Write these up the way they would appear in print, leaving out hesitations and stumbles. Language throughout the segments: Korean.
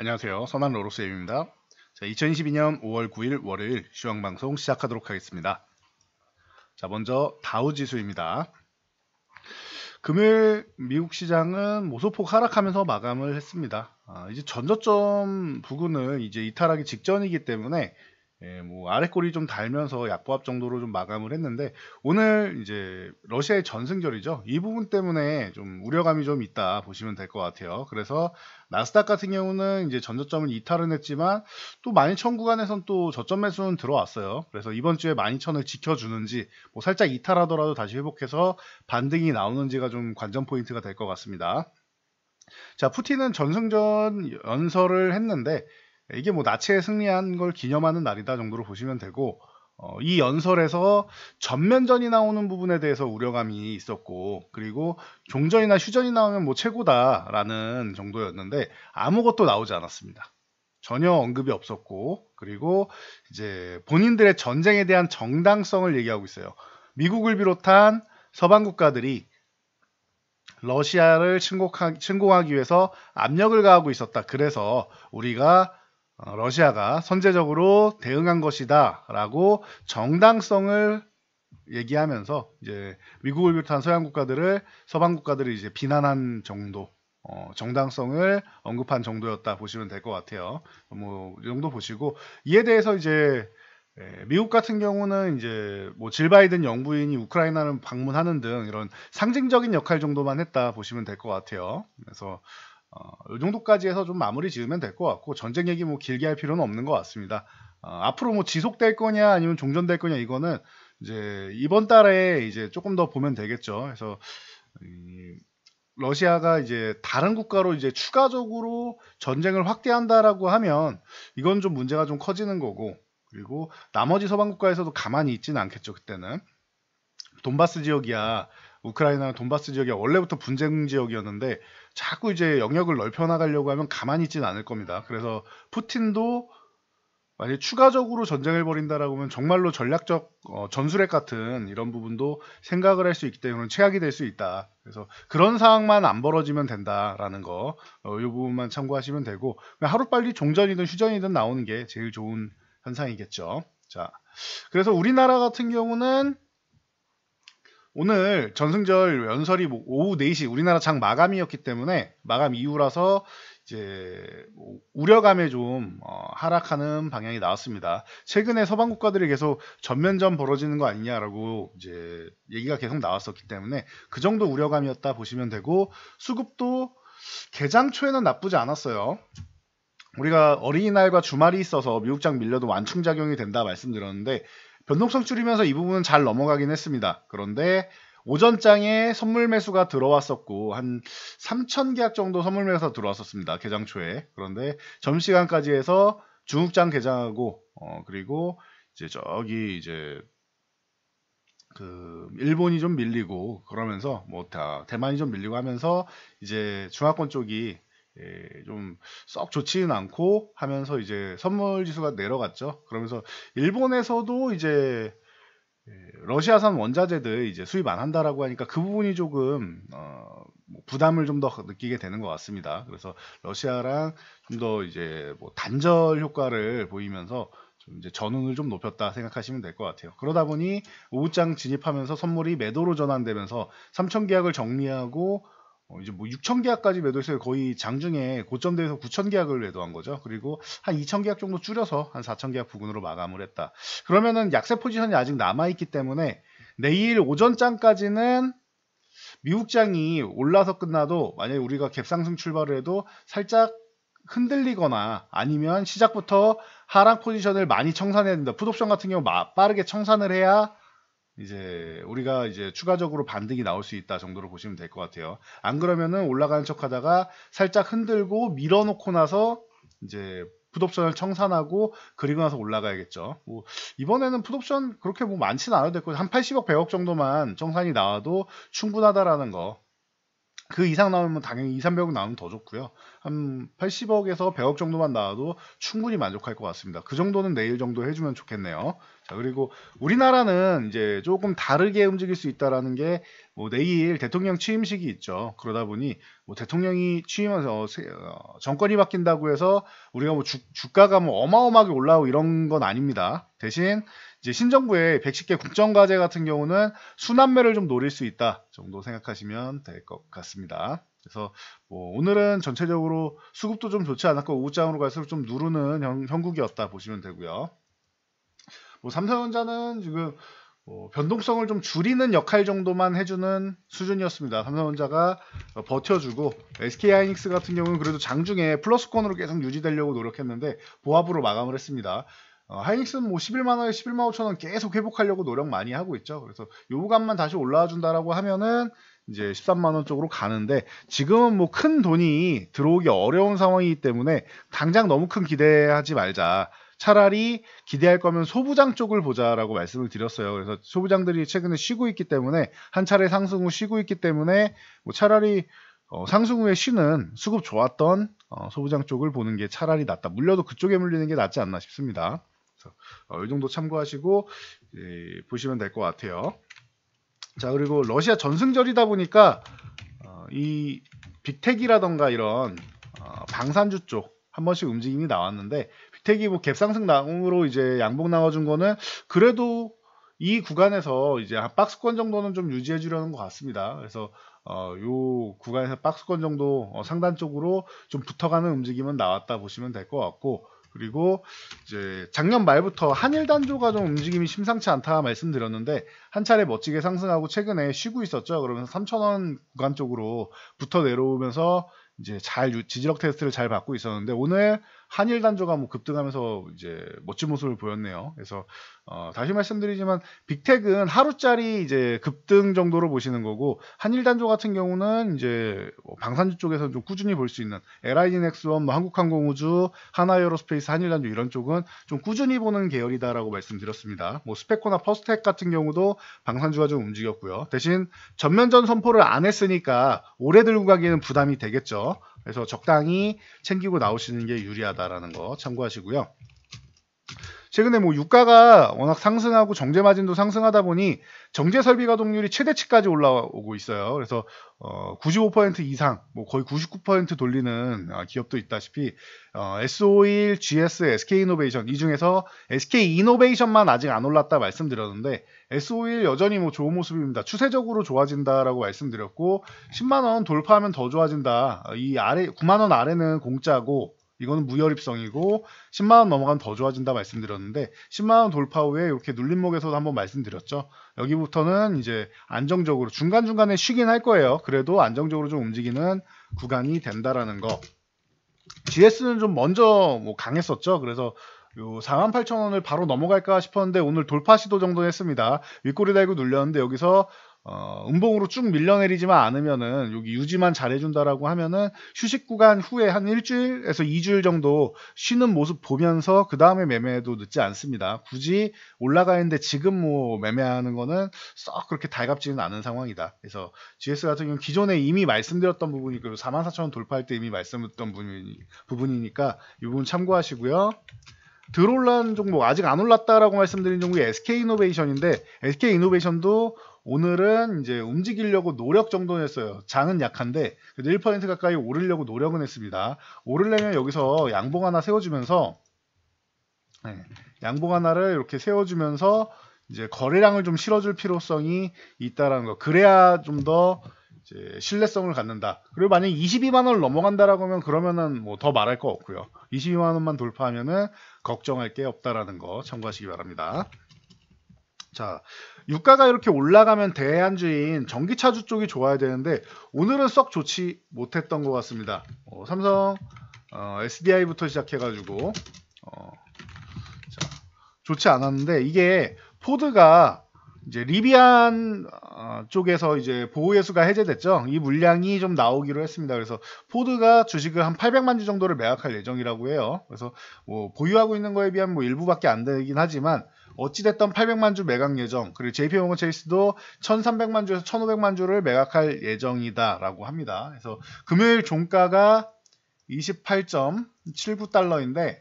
안녕하세요. 선한 로로스입니다. 자, 2022년 5월 9일 월요일 시황방송 시작하도록 하겠습니다. 자, 먼저 다우지수입니다. 금요일 미국 시장은 소폭 하락하면서 마감을 했습니다. 이제 전저점 부근을 이제 이탈하기 직전이기 때문에 아랫골이 좀 달면서 약보합 정도로 좀 마감을 했는데, 오늘 이제 러시아의 전승절이죠. 이 부분 때문에 좀 우려감이 좀 있다 보시면 될 것 같아요. 그래서 나스닥 같은 경우는 이제 전저점을 이탈은 했지만 또 12,000 구간에선 또 저점 매수는 들어왔어요. 그래서 이번 주에 12,000을 지켜주는지, 살짝 이탈하더라도 다시 회복해서 반등이 나오는지가 좀 관전 포인트가 될 것 같습니다. 자, 푸틴은 전승전 연설을 했는데, 이게 나치에 승리한 걸 기념하는 날이다 정도로 보시면 되고, 이 연설에서 전면전이 나오는 부분에 대해서 우려감이 있었고, 그리고 종전이나 휴전이 나오면 최고다라는 정도였는데 아무것도 나오지 않았습니다. 전혀 언급이 없었고, 그리고 이제 본인들의 전쟁에 대한 정당성을 얘기하고 있어요. 미국을 비롯한 서방 국가들이 러시아를 침공하기 위해서 압력을 가하고 있었다. 그래서 우리가 러시아가 선제적으로 대응한 것이다 라고 정당성을 얘기하면서 이제 미국을 비롯한 서양 국가들을, 서방 국가들을 이제 비난한 정도, 정당성을 언급한 정도였다 보시면 될 것 같아요. 이 정도 보시고, 이에 대해서 이제 미국 같은 경우는 이제 질 바이든 영부인이 우크라이나를 방문하는 등 이런 상징적인 역할 정도만 했다 보시면 될 것 같아요. 그래서 이 정도까지 해서 좀 마무리 지으면 될 것 같고, 전쟁 얘기 길게 할 필요는 없는 것 같습니다. 앞으로 지속될 거냐 아니면 종전될 거냐, 이거는 이제 이번 달에 이제 조금 더 보면 되겠죠. 그래서 러시아가 이제 다른 국가로 이제 추가적으로 전쟁을 확대한다라고 하면 이건 좀 문제가 좀 커지는 거고, 그리고 나머지 서방 국가에서도 가만히 있지는 않겠죠. 그때는 돈바스 지역이야, 우크라이나 돈바스 지역이 원래부터 분쟁 지역이었는데 자꾸 이제 영역을 넓혀 나가려고 하면 가만히 있지는 않을 겁니다. 그래서 푸틴도 만약에 추가적으로 전쟁을 벌인다라고 하면 정말로 전략적 전술핵 같은 이런 부분도 생각을 할 수 있기 때문에 최악이 될 수 있다. 그래서 그런 상황만 안 벌어지면 된다라는 거, 이 부분만 참고하시면 되고, 하루빨리 종전이든 휴전이든 나오는 게 제일 좋은 현상이겠죠. 자, 그래서 우리나라 같은 경우는 오늘 전승절 연설이 오후 4시 우리나라 장 마감이었기 때문에, 마감 이후라서 이제 우려감에 좀 하락하는 방향이 나왔습니다. 최근에 서방 국가들이 계속 전면전 벌어지는 거 아니냐라고 이제 얘기가 계속 나왔었기 때문에 그 정도 우려감이었다 보시면 되고, 수급도 개장 초에는 나쁘지 않았어요. 우리가 어린이날과 주말이 있어서 미국장 밀려도 완충작용이 된다 말씀드렸는데, 변동성 줄이면서 이 부분은 잘 넘어가긴 했습니다. 그런데 오전장에 선물 매수가 들어왔었고, 한 3,000계약 정도 선물 매수가 들어왔었습니다. 개장 초에. 그런데 점심시간까지 해서 중국장 개장하고, 그리고 이제 저기 이제 일본이 좀 밀리고 그러면서 대만이 좀 밀리고 하면서 이제 중화권 쪽이 좀 썩 좋지는 않고 하면서 이제 선물 지수가 내려갔죠. 그러면서 일본에서도 이제 러시아산 원자재들 이제 수입 안 한다라고 하니까 그 부분이 조금 부담을 좀 더 느끼게 되는 것 같습니다. 그래서 러시아랑 좀 더 이제 단절 효과를 보이면서 좀 이제 전운을 좀 높였다 생각하시면 될 것 같아요. 그러다 보니 오후장 진입하면서 선물이 매도로 전환되면서 3,000 계약을 정리하고 이제 6,000 계약까지 매도했어요. 거의 장중에 고점대에서 9,000 계약을 매도한 거죠. 그리고 한 2,000 계약 정도 줄여서 한 4,000 계약 부근으로 마감을 했다. 그러면은 약세 포지션이 아직 남아있기 때문에 내일 오전장까지는 미국장이 올라서 끝나도, 만약에 우리가 갭상승 출발을 해도 살짝 흔들리거나 아니면 시작부터 하락 포지션을 많이 청산해야 된다. 풋옵션 같은 경우 빠르게 청산을 해야 이제 우리가 이제 추가적으로 반등이 나올 수 있다 정도로 보시면 될 것 같아요. 안 그러면은 올라가는 척 하다가 살짝 흔들고 밀어놓고 나서 이제 풋옵션을 청산하고 그리고 나서 올라가야겠죠. 이번에는 풋옵션 그렇게 많지는 않아도 될 거예요. 한 80억 100억 정도만 청산이 나와도 충분하다라는 거. 그 이상 나오면 당연히 2, 300억 나오면 더 좋고요. 한 80억에서 100억 정도만 나와도 충분히 만족할 것 같습니다. 그 정도는 내일 정도 해주면 좋겠네요. 자, 그리고 우리나라는 이제 조금 다르게 움직일 수 있다라는 게 뭐 내일 대통령 취임식이 있죠. 그러다 보니 뭐 대통령이 취임해서 정권이 바뀐다고 해서 우리가 뭐 주가가 뭐 어마어마하게 올라오고 이런 건 아닙니다. 대신 이제 신정부의 110개 국정과제 같은 경우는 순환매를 좀 노릴 수 있다 정도 생각하시면 될 것 같습니다. 그래서 뭐 오늘은 전체적으로 수급도 좀 좋지 않았고 우장으로 갈수록 좀 누르는 형국이었다 보시면 되고요. 뭐 삼성전자는 지금 변동성을 좀 줄이는 역할 정도만 해주는 수준이었습니다. 삼성전자가 버텨주고 SK하이닉스 같은 경우는 그래도 장중에 플러스권으로 계속 유지되려고 노력했는데 보합으로 마감을 했습니다. 하이닉스는 뭐 11만원에 11만 5천원 계속 회복하려고 노력 많이 하고 있죠. 그래서 요 구간만 다시 올라와 준다라고 하면은 이제 13만원 쪽으로 가는데 지금은 뭐 큰 돈이 들어오기 어려운 상황이기 때문에 당장 너무 큰 기대하지 말자. 차라리 기대할 거면 소부장 쪽을 보자라고 말씀을 드렸어요. 그래서 소부장들이 최근에 쉬고 있기 때문에 한 차례 상승 후 쉬고 있기 때문에 뭐 차라리 상승 후에 쉬는 수급 좋았던 소부장 쪽을 보는 게 차라리 낫다. 물려도 그쪽에 물리는 게 낫지 않나 싶습니다. 그래서 이 정도 참고하시고 보시면 될 것 같아요. 자, 그리고 러시아 전승절이다 보니까 이 빅텍이라던가 이런 방산주 쪽 한 번씩 움직임이 나왔는데 빅텍이 뭐 갭상승 나음으로 이제 양봉 나와준 거는 그래도 이 구간에서 이제 한 박스권 정도는 좀 유지해 주려는 것 같습니다. 그래서 요 구간에서 박스권 정도 상단 쪽으로 좀 붙어가는 움직임은 나왔다 보시면 될 것 같고, 그리고 이제 작년 말부터 한일 단조가 좀 움직임이 심상치 않다 말씀드렸는데 한 차례 멋지게 상승하고 최근에 쉬고 있었죠. 그러면서 3,000원 구간 쪽으로 붙어 내려오면서 이제 지지력 테스트를 잘 받고 있었는데 오늘 한일 단조가 뭐 급등하면서 이제 멋진 모습을 보였네요. 그래서 다시 말씀드리지만 빅텍은 하루짜리 이제 급등 정도로 보시는 거고 한일 단조 같은 경우는 이제 방산주 쪽에서 좀 꾸준히 볼 수 있는 LID넥스원, 뭐 한국항공우주, 하나에어로스페이스, 한일 단조 이런 쪽은 좀 꾸준히 보는 계열이다라고 말씀드렸습니다. 뭐 스페코나 퍼스텍 같은 경우도 방산주가 좀 움직였고요. 대신 전면전 선포를 안 했으니까 오래 들고 가기에는 부담이 되겠죠. 그래서 적당히 챙기고 나오시는 게 유리하다라는 거 참고하시고요. 최근에 뭐 유가가 워낙 상승하고 정제 마진도 상승하다 보니 정제 설비 가동률이 최대치까지 올라오고 있어요. 그래서 95% 이상, 뭐 거의 99% 돌리는 기업도 있다시피 S51, GS, SK이노베이션 이 중에서 SK이노베이션만 아직 안 올랐다 말씀드렸는데 S51 여전히 뭐 좋은 모습입니다. 추세적으로 좋아진다라고 말씀드렸고 10만 원 돌파하면 더 좋아진다. 이 아래 9만 원 아래는 공짜고 이거는 무혈입성이고 10만원 넘어가면 더 좋아진다 말씀드렸는데 10만원 돌파 후에 이렇게 눌림목에서도 한번 말씀드렸죠. 여기부터는 이제 안정적으로 중간중간에 쉬긴 할 거예요. 그래도 안정적으로 좀 움직이는 구간이 된다라는 거. GS는 좀 먼저 뭐 강했었죠. 그래서 요 48,000원을 바로 넘어갈까 싶었는데 오늘 돌파 시도 정도 했습니다. 윗꼬리 달고 눌렸는데 여기서 음봉으로 쭉 밀려내리지만 않으면은 여기 유지만 잘해준다라고 하면은 휴식 구간 후에 한 일주일에서 2주일 정도 쉬는 모습 보면서 그 다음에 매매해도 늦지 않습니다. 굳이 올라가 있는데 지금 뭐 매매하는 거는 썩 그렇게 달갑지는 않은 상황이다. 그래서 GS 같은 경우는 기존에 이미 말씀드렸던 부분이 그리고 44,000원 돌파할 때 이미 말씀드렸던 부분이니까 이 부분 참고하시고요. 들어올라는 종목 아직 안 올랐다라고 말씀드린 종목이 SK이노베이션인데 SK이노베이션도 오늘은 이제 움직이려고 노력 정도는 했어요. 장은 약한데 그래도 1% 가까이 오르려고 노력은 했습니다. 오르려면 여기서 양봉 하나 세워주면서 양봉 하나를 이렇게 세워주면서 이제 거래량을 좀 실어줄 필요성이 있다라는 거. 그래야 좀 더 신뢰성을 갖는다. 그리고 만약에 22만 원을 넘어간다라고 하면 그러면은 뭐 더 말할 거 없고요. 22만 원만 돌파하면은 걱정할 게 없다라는 거 참고하시기 바랍니다. 자, 유가가 이렇게 올라가면 대안주인 전기차주 쪽이 좋아야 되는데 오늘은 썩 좋지 못했던 것 같습니다. 삼성 SDI부터 시작해가지고 좋지 않았는데 이게 포드가 이제 리비안 쪽에서 이제 보호예수가 해제됐죠. 이 물량이 좀 나오기로 했습니다. 그래서 포드가 주식을 한 800만 주 정도를 매각할 예정이라고 해요. 그래서 뭐 보유하고 있는 거에 비하면 뭐 일부밖에 안 되긴 하지만 어찌됐든 800만 주 매각 예정, 그리고 JP모건 체이스도 1300만 주에서 1500만 주를 매각할 예정이다라고 합니다. 그래서 금요일 종가가 28.79달러인데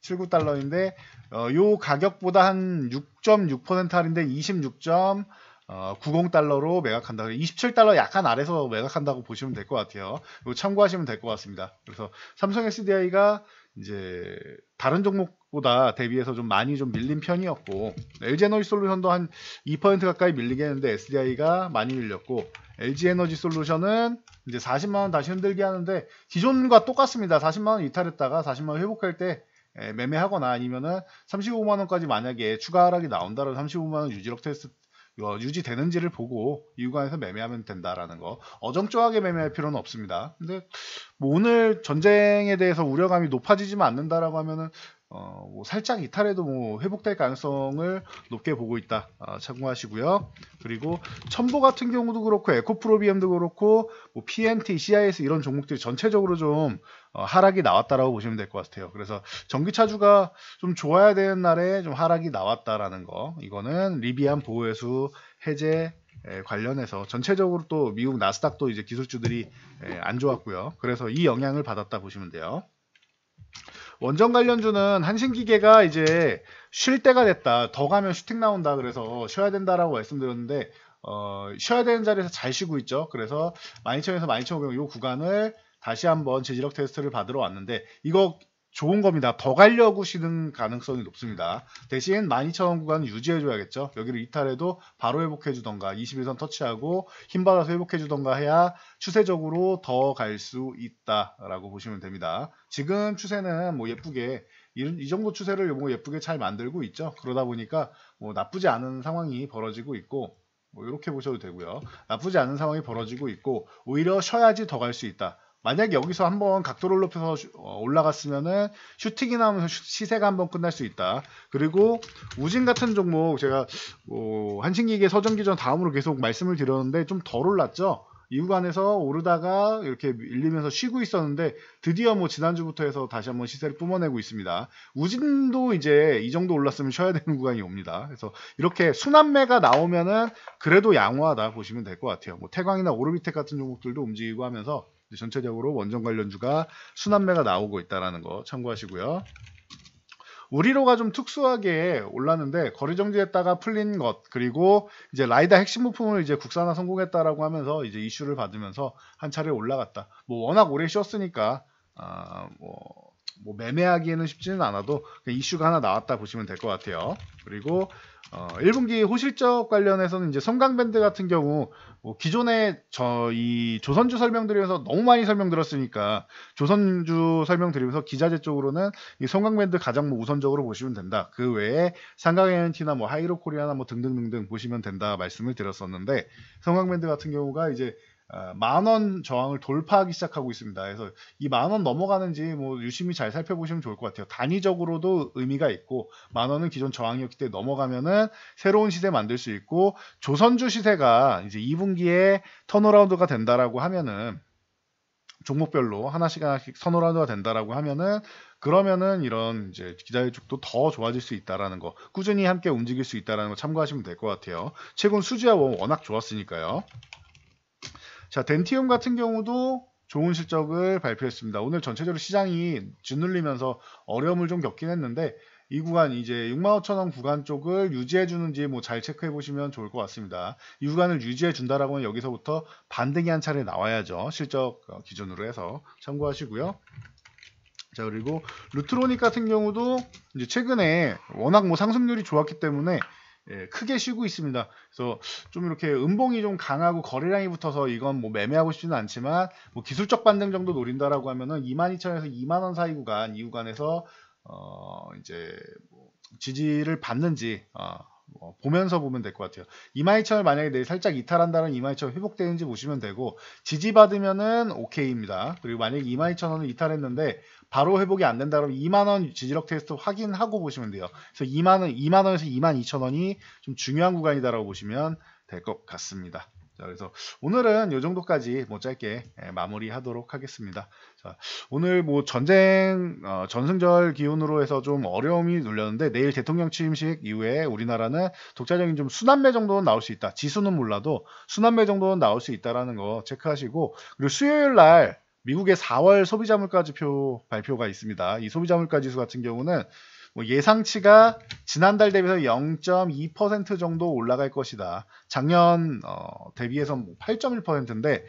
79달러인데 요 가격보다 한 6.6% 할인된 26.90달러로 매각한다. 27달러 약간 아래서 매각한다고 보시면 될 것 같아요. 이거 참고하시면 될 것 같습니다. 그래서 삼성 SDI가 이제 다른 종목보다 대비해서 좀 많이 좀 밀린 편이었고, LG에너지솔루션도 한 2% 가까이 밀리겠는데 SDI가 많이 밀렸고, LG에너지솔루션은 이제 40만원 다시 흔들게 하는데 기존과 똑같습니다. 40만원 이탈했다가 40만원 회복할 때 매매하거나 아니면은 35만원까지 만약에 추가 하락이 나온다면 35만원 유지력 테스트 유지되는지를 보고 이 구간에서 매매하면 된다라는 거. 어정쩡하게 매매할 필요는 없습니다. 근데 뭐 오늘 전쟁에 대해서 우려감이 높아지지만 않는다라고 하면은 뭐 살짝 이탈해도 뭐 회복될 가능성을 높게 보고 있다. 참고하시고요. 그리고 첨보 같은 경우도 그렇고 에코프로비엠도 그렇고 뭐 PNT, CIS 이런 종목들이 전체적으로 좀 하락이 나왔다라고 보시면 될 것 같아요. 그래서 전기차주가 좀 좋아야 되는 날에 좀 하락이 나왔다라는 거. 이거는 리비안 보호회수 해제 관련해서 전체적으로 또 미국 나스닥도 이제 기술주들이 안 좋았고요. 그래서 이 영향을 받았다 보시면 돼요. 원전 관련주는 한신기계가 이제 쉴 때가 됐다. 더 가면 슈팅 나온다. 그래서 쉬어야 된다라고 말씀드렸는데 쉬어야 되는 자리에서 잘 쉬고 있죠. 그래서 12,000에서 12,500 이 구간을 다시 한번 지지력 테스트를 받으러 왔는데 이거 좋은 겁니다. 더 가려고 쉬는 가능성이 높습니다. 대신 12,000원 구간은 유지해줘야겠죠. 여기를 이탈해도 바로 회복해주던가 21선 터치하고 힘받아서 회복해주던가 해야 추세적으로 더 갈 수 있다라고 보시면 됩니다. 지금 추세는 뭐 예쁘게 이 정도 추세를 뭐 예쁘게 잘 만들고 있죠. 그러다 보니까 뭐 나쁘지 않은 상황이 벌어지고 있고 뭐 이렇게 보셔도 되고요. 나쁘지 않은 상황이 벌어지고 있고 오히려 쉬어야지 더 갈 수 있다. 만약에 여기서 한번 각도를 높여서 올라갔으면은 슈팅이 나오면서 시세가 한번 끝날 수 있다. 그리고 우진 같은 종목 제가 한신기계 서정기전 다음으로 계속 말씀을 드렸는데 좀 덜 올랐죠. 이 구간에서 오르다가 이렇게 밀리면서 쉬고 있었는데 드디어 뭐 지난주부터 해서 다시 한번 시세를 뿜어내고 있습니다. 우진도 이제 이 정도 올랐으면 쉬어야 되는 구간이 옵니다. 그래서 이렇게 순환매가 나오면은 그래도 양호하다 보시면 될 것 같아요. 뭐 태광이나 오르비텍 같은 종목들도 움직이고 하면서 전체적으로 원전 관련주가 순환매가 나오고 있다는 거 참고하시고요. 우리로가 좀 특수하게 올랐는데 거리 정지했다가 풀린 것 그리고 이제 라이다 핵심 부품을 이제 국산화 성공했다라고 하면서 이제 이슈를 받으면서 한 차례 올라갔다. 뭐 워낙 오래 쉬었으니까 뭐 매매하기에는 쉽지는 않아도 이슈가 하나 나왔다 보시면 될 것 같아요. 그리고 1분기 호실적 관련해서는 이제 성강밴드 같은 경우 뭐 기존에 이 조선주 설명드리면서 너무 많이 설명드렸으니까 조선주 설명드리면서 기자재 쪽으로는 이 성강밴드 가장 뭐 우선적으로 보시면 된다. 그 외에 삼강NT나 뭐 하이로코리아나 뭐 등등등등 보시면 된다 말씀을 드렸었는데 성강밴드 같은 경우가 이제 10,000원 저항을 돌파하기 시작하고 있습니다. 그래서 이 10,000원 넘어가는지 뭐 유심히 잘 살펴보시면 좋을 것 같아요. 단위적으로도 의미가 있고 10,000원은 기존 저항이었기 때문에 넘어가면은 새로운 시세 만들 수 있고 조선주 시세가 이제 2분기에 턴어라운드가 된다라고 하면은 종목별로 하나씩 턴어라운드가 된다라고 하면은 그러면은 이런 이제 기자재 쪽도 더 좋아질 수 있다라는 거 꾸준히 함께 움직일 수 있다라는 거 참고하시면 될 것 같아요. 최근 수지와 워낙 좋았으니까요. 자, 덴티움 같은 경우도 좋은 실적을 발표했습니다. 오늘 전체적으로 시장이 짓눌리면서 어려움을 좀 겪긴 했는데 이 구간 이제 65,000원 구간 쪽을 유지해 주는지 뭐 잘 체크해 보시면 좋을 것 같습니다. 이 구간을 유지해 준다라고 하면 여기서부터 반등이 한 차례 나와야죠. 실적 기준으로 해서 참고하시고요. 자, 그리고 루트로닉 같은 경우도 이제 최근에 워낙 뭐 상승률이 좋았기 때문에 크게 쉬고 있습니다. 그래서 좀 이렇게 음봉이 좀 강하고 거래량이 붙어서 이건 뭐 매매하고 싶지는 않지만 뭐 기술적 반등 정도 노린다라고 하면은 22,000원에서 2만원 사이 구간 이 구간에서 이제 뭐 지지를 받는지 보면서 보면 될 것 같아요. 22,000을 만약에 내일 살짝 이탈한다면 22,000 회복되는지 보시면 되고 지지받으면은 오케이입니다. 그리고 만약에 22,000원을 이탈했는데 바로 회복이 안 된다 그러면 2만원 지지력 테스트 확인하고 보시면 돼요. 그래서 2만원에서 22,000원이 좀 중요한 구간이다라고 보시면 될 것 같습니다. 자, 그래서 오늘은 이 정도까지 뭐 짧게 마무리하도록 하겠습니다. 자, 오늘 뭐 전쟁 전승절 기운으로 해서 좀 어려움이 눌렸는데 내일 대통령 취임식 이후에 우리나라는 독자적인 좀 순환매 정도는 나올 수 있다. 지수는 몰라도 순환매 정도는 나올 수 있다라는 거 체크하시고 그리고 수요일 날 미국의 4월 소비자 물가 지표 발표가 있습니다. 이 소비자 물가 지수 같은 경우는 뭐 예상치가 지난달 대비해서 0.2% 정도 올라갈 것이다. 작년 대비해서 8.1%인데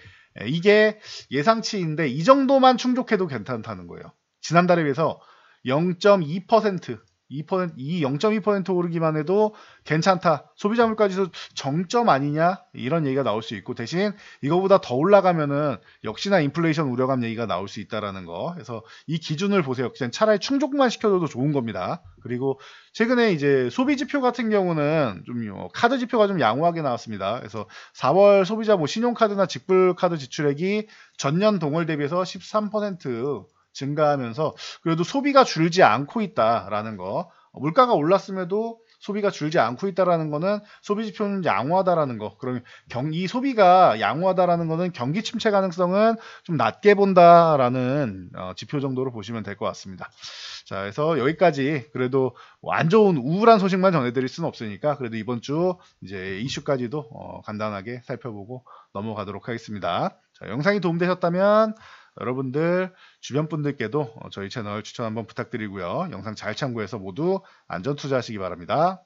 이게 예상치인데 이 정도만 충족해도 괜찮다는 거예요. 지난달에 비해서 0.2%, 이 0.2% 오르기만 해도 괜찮다. 소비자 물가 지수 정점 아니냐? 이런 얘기가 나올 수 있고 대신 이거보다 더 올라가면은 역시나 인플레이션 우려감 얘기가 나올 수 있다라는 거. 그래서 이 기준을 보세요. 그냥 차라리 충족만 시켜줘도 좋은 겁니다. 그리고 최근에 이제 소비 지표 같은 경우는 좀 카드 지표가 좀 양호하게 나왔습니다. 그래서 4월 소비자 뭐 신용카드나 직불카드 지출액이 전년 동월 대비해서 13% 증가하면서 그래도 소비가 줄지 않고 있다라는 거. 물가가 올랐음에도 소비가 줄지 않고 있다라는 거는 소비 지표는 양호하다라는 거. 그럼 이 소비가 양호하다라는 거는 경기 침체 가능성은 좀 낮게 본다라는 지표 정도로 보시면 될 것 같습니다. 자, 그래서 여기까지 그래도 안 좋은 우울한 소식만 전해드릴 수는 없으니까 그래도 이번 주 이제 이슈까지도 간단하게 살펴보고 넘어가도록 하겠습니다. 자, 영상이 도움되셨다면 여러분들 주변 분들께도 저희 채널 추천 한번 부탁드리고요. 영상 잘 참고해서 모두 안전 투자하시기 바랍니다.